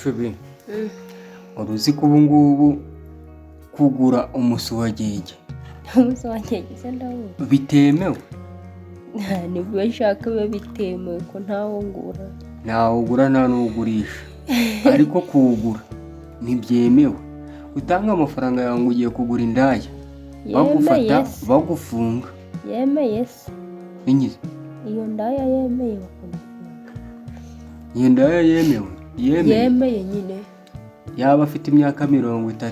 Shubi uruzi ko ubu ngubu kugura umusuwagege se ndawo bitemewe? nibwo nshaka biba bitemewe ko ntawo ngura nta n'ugurisha ariko kuwugura ntibyemewe. Utanga amafaranga yawe ngo ugiye kugura indaya bagufata bagufunga. Yemeye se Inyize iyo ndaya yemeye bakamufunga. iyo ndaya yemewe Yemeye nyine yaba afite imyaka 30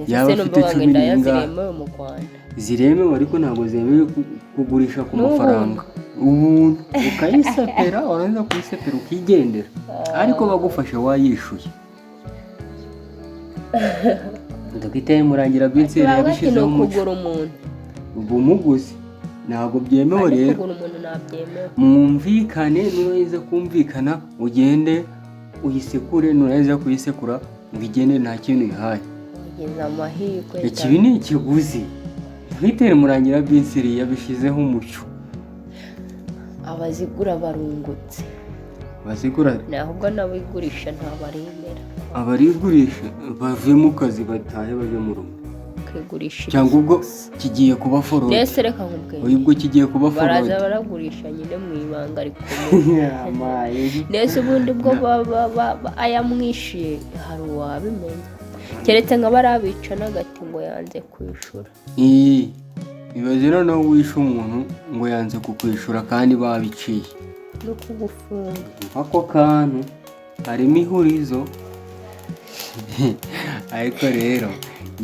yaba afite 10 ziremewe mu Rwanda ziremewe ariko ntabwo zemewe kugurisha ku mafaranga. Ubu ukayisepera warangiza kuyisepera ukigendera ariko bagufashe wayishuye. Ndagitaye murangira Vincent yabishizeho kugura umuntu ubu muguzi ntabwo byemewe rero. Kugura umuntu ntabyemewe. Mwumvikane nureza kumvikana ugende uyisekure nureza kuyisekura ngigende nta kintu ihaye. Ugeza amahirwe. Ikibi ni ikiguzi. Ndagitaye murangira Vincent yabishizeho umucyo. Abazigura barungutse. Bazigura nahubwo nabigurisha ntabaremera. Abarigurisha bavuye mu kazi batahe baje mu rugo kwigurisha cyangwa ubwo kigiye kuba forode. Nese reka nkubwire ubwo kigiye kuba forode baraza baragurisha nyine mu ibanga ariko nese ubundi bwo ayamwishiye hari uwabimenya keretse nka barabica n'agati ngo yanze kwishura. Ibaze noneho wishe umuntu ngo yanze kukwishura kandi babiciye no kugufunga. Ako kantu harimo ihurizo. Ariko rero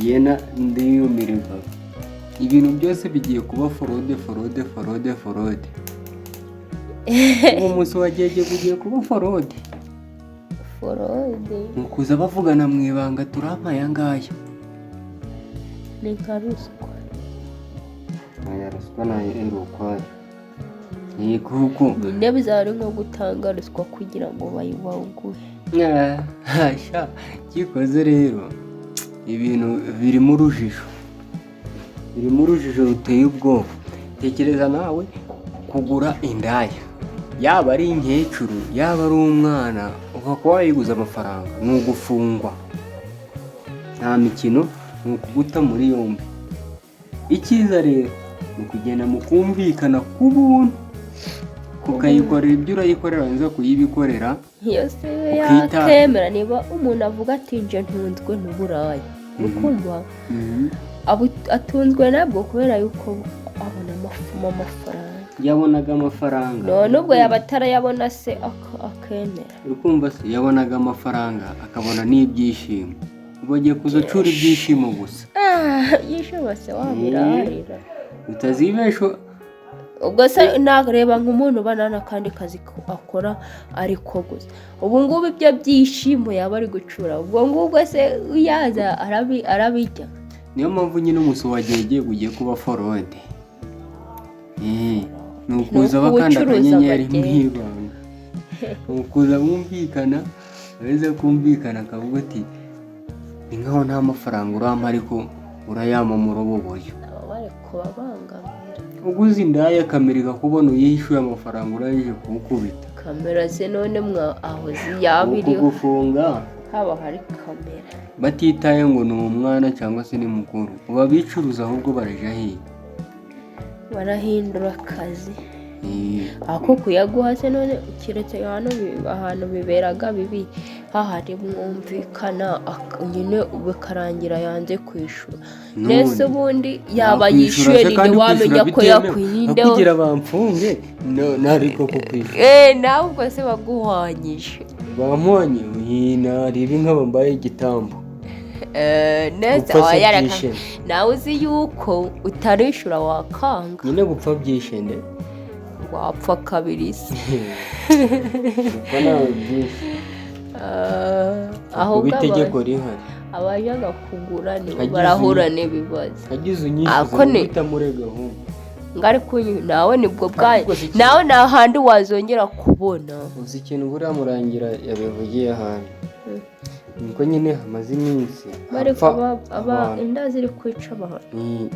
yena ndiyumirwa ibintu byose bigiye kuba forode. Umunsi wagege ugiye kuba forode. Nukuza bavugana mu ibanga turapaya ngaya. Ni nka ruswa. Ruswa nayo erukwayo. Ni kuko nyine bizari nko gutanga ruswa kugira ngo bayibawuguhe. Hasha gikoze rero ibintu birimo urujijo ruteye ubwoba. Tekereza nawe kugura indaya yaba ari inkecuru yaba ari umwana ukaba wayiguza amafaranga ni ugufungwa. Nta mikino ni ukuguta muri yombi. Icyiza rero ni kugenda mu kumvikana ku buntu ukayikorera ibyo urayikorera nza kuyibikorera. Iyo se yakemera niba umuntu avuga ati nje ntunzwe n'uburayi ukumva atunzwe nabwo kubera yuko abona amafaranga. Yabonaga amafaranga none ubwo yaba atarayabona se akemera. Ukumva se yabonaga amafaranga akabona n'ibyishimo. Ubagiye kuzacura ibyishimo gusa. Yishimo se wabirarira utazibesho. Ubwo se nareba nk'umuntu banana kandi kazi akora ariko gusa ubu ngubu ibyo byishimo yaba ari gucura ubwo ngubwo se yaza arabijya. Niyo mpamvu nyine umusuwagege ugiye kuba forode. Nukuza bakanda akanyenyeri mwibanga. Nukuza bumvikana beza kumvikana akavuga ati ni nkaho nta mafaranga urampa ariko urayama mu ruboboyo. Bari kubabangamira. Uguze indaya kamera kubona uyishyuye amafaranga urayije kukubita. Kamera ze none aho ziyabiri kugufunga haba hari kamera. Batitaye ngo ni umwana cyangwa se ni mukuru. Uba bicuruza ahubwo baraje ahiye. Barahindura akazi. Ako kuyaguha se none kiretse ahantu biberaga bibi hahari mwumvikana nyine ubikarangira yanze kwishura. Nese ubundi yaba yishuye ninde wamenya ko yakwirinde kugira bamfunge nariko kukwishura. Nawe ubwo se baguhanyije bamuhanye naribi nk'abambaye igitambo. Nese wayaraka nawe uzi yuko utarishura wakanga nyine gupfa byishende wapfa kabiri se. Aho bitegeko rihari abajaga kugura ni barahura n'ibibazo. Agize unyishuza bitamurega ho ngari kunyu nawe nibwo bwaye nawe na handi wazongera kubona. Uzi ikintu buriya murangira yabivugiye ahantu niko nyine hamaze iminsi bari aba inda ziri kwica abantu.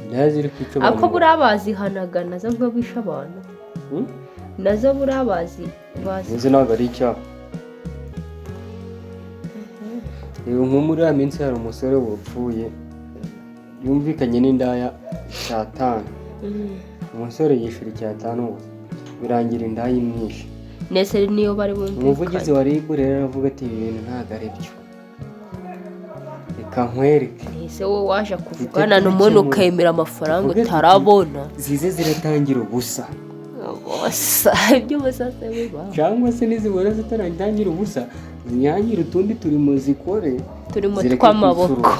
Inda ziri kwica abantu ako buriya bazihanaga nazo nk'abisha abantu. Nazo buriya bazi nzi ntabwo ari icyaha. nko muri ya minsi hari umusore wapfuye yumvikanye n'indaya 5,000. Umusore yishura 5,000 gusa birangira indaya imwishe. Nese niyo bari bumvikanye. Umuvugizi wa RIB rero aravuga ati ibi bintu ntabwo ari byo. Reka nkwereke. Ese wowe waje kuvugana n'umuntu ukemera amafaranga utarabona. Zize ziratangira ubusa. Bosa iby'ubusa se biba. Cyangwa se nizibona zitaratangira ubusa zihangira utundi turimo zikore. Turimo tw'amaboko.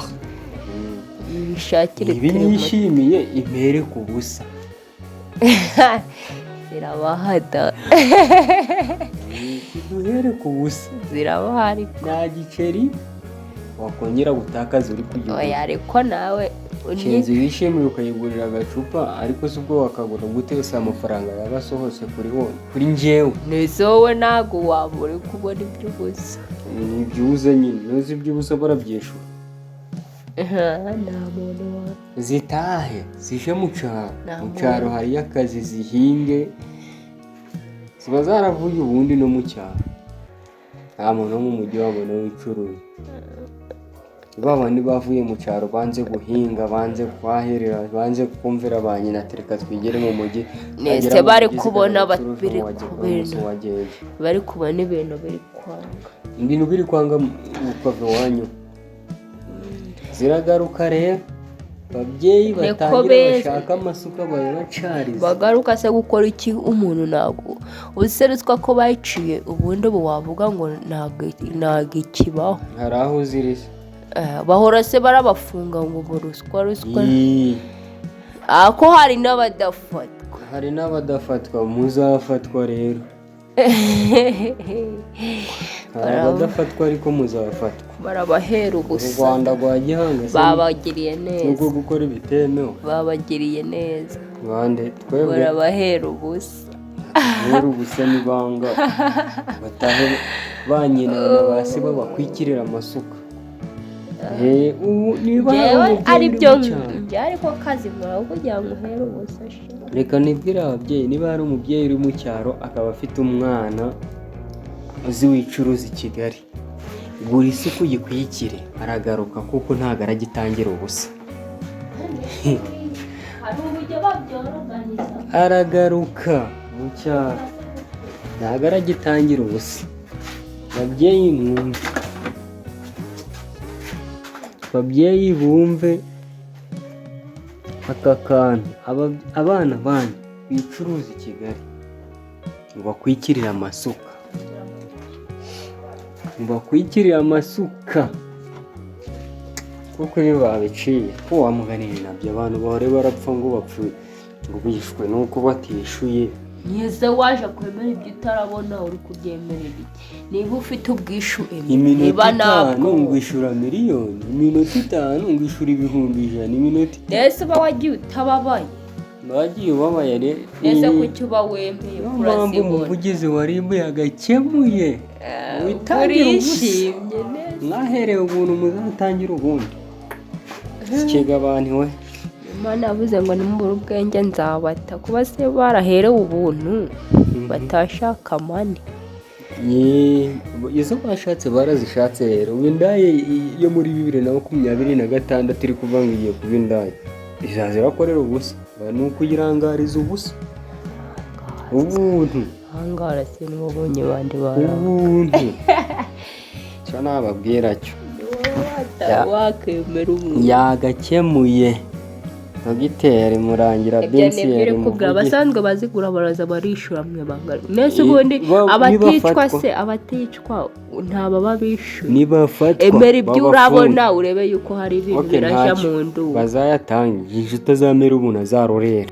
Bishakire ibi nishimiye impere ku busa. Zirabahada. Duhere ku busa. Zirabahari. Nta giceri wakongera gutakaza uri kugira. Oya ariko nawe Kenzi wishimiye ukayigurira agacupa ariko se ubwo wakagura gute se amafaranga yabasohose kuri njyewe. Nese wowe ntago wabure kubona iby'ubusa. Ibyubusa nyine nozi iby'ubusa barabyishura. Nta muntu wa Zitahe zije mu cyaro hari akazi zihinge ziba zaravuye ubundi no mu cyaro. Nta muntu wo mu mujyi wabona wicuruza. Babandi bavuye mu cyaro banze guhinga, banze kwaherera, banze kumvira ba nyina tereka twigere mu mujyi. Nese bari kubona bari kubona ibintu biri kwanga. Ibintu biri kwanga ukava wanyu. Ziragaruka rero babyeyi batangira bashaka amasuka bayacariza. Bagaruka se gukora iki umuntu nago useretswa ko bayiciye ubundi bo wavuga ngo ntago ikibaho. Hari aho ziri bahora se barabafunga ngo ruswa. Ako hari n'abadafatwa muzafatwa rero. Abadafatwa ariko muzafatwa. Barabahera ubusa. U Rwanda rwa Gihanga babagiriye neza. Nuko gukora ibitemewe. Babagiriye neza. Bande twebwe barabahera ubusa. Bahera ubusa nibanga. Batahe banyina na base babakwikirira amasuka. Niba ari byo byari ko kazi mura kugira ngo uhere ubusa. Reka nibwira ababyeyi niba hari umubyeyi uri mu cyaro akaba afite umwana uzi wicuruza i Kigali, gura isuku yikwikire aragaruka kuko ntago aragitangira ubusa. Aragaruka mu cyaro ntago aragitangira ubusa. Babyeyi bumve aka kantu. Abana banyu bicuruza i Kigali mubakwikirira amasuka kuko iyo babiciye ko wamuganira nabyo abantu bahore barapfa ngo bapfuye ngo bishwe nuko batishuye. Nize waje kwemera ibyo utarabona uri kubyemerera iki? Niba ufite ubwishu iminota 5 ngwishura miliyoni, iminota 5 ngwishura 100,000, iminota. Nese ba wagiye utababaye. Bagiye ubabaye rero. Nese kucyuba wemeye kurasibona. Umuvugizi wa RIB yagakemuye. Urishimye neza. Mwahereye ubuntu muzatangira ubundi. Sikega abantu we. Imana yavuze ngo nimubura ubwenge nzabata. Kuba se baraherewe ubuntu batashaka mani. Izo bashatse barazishatse rero. Windaye yo muri 2026 iri kuvangiye kuba indaya. Izazira korera ubusa. Nuko yirangariza ubusa. Ubuntu. Hangara se n'ubonye bandi bara. Ubuntu. Cyo nababwira cyo. Wakemera umuntu. Yagakemuye. Dogiteri Murangira Bensier kubwa basanzwe bazigura baraza barishura mwe bangara. Nese ubundi abaticwa ntababa bishuye. Nibafatwa. Emera ibyo urabona urebe yuko hari ibintu biraja mu ndu. Bazayatanga ijutazamera ubuna zarorera.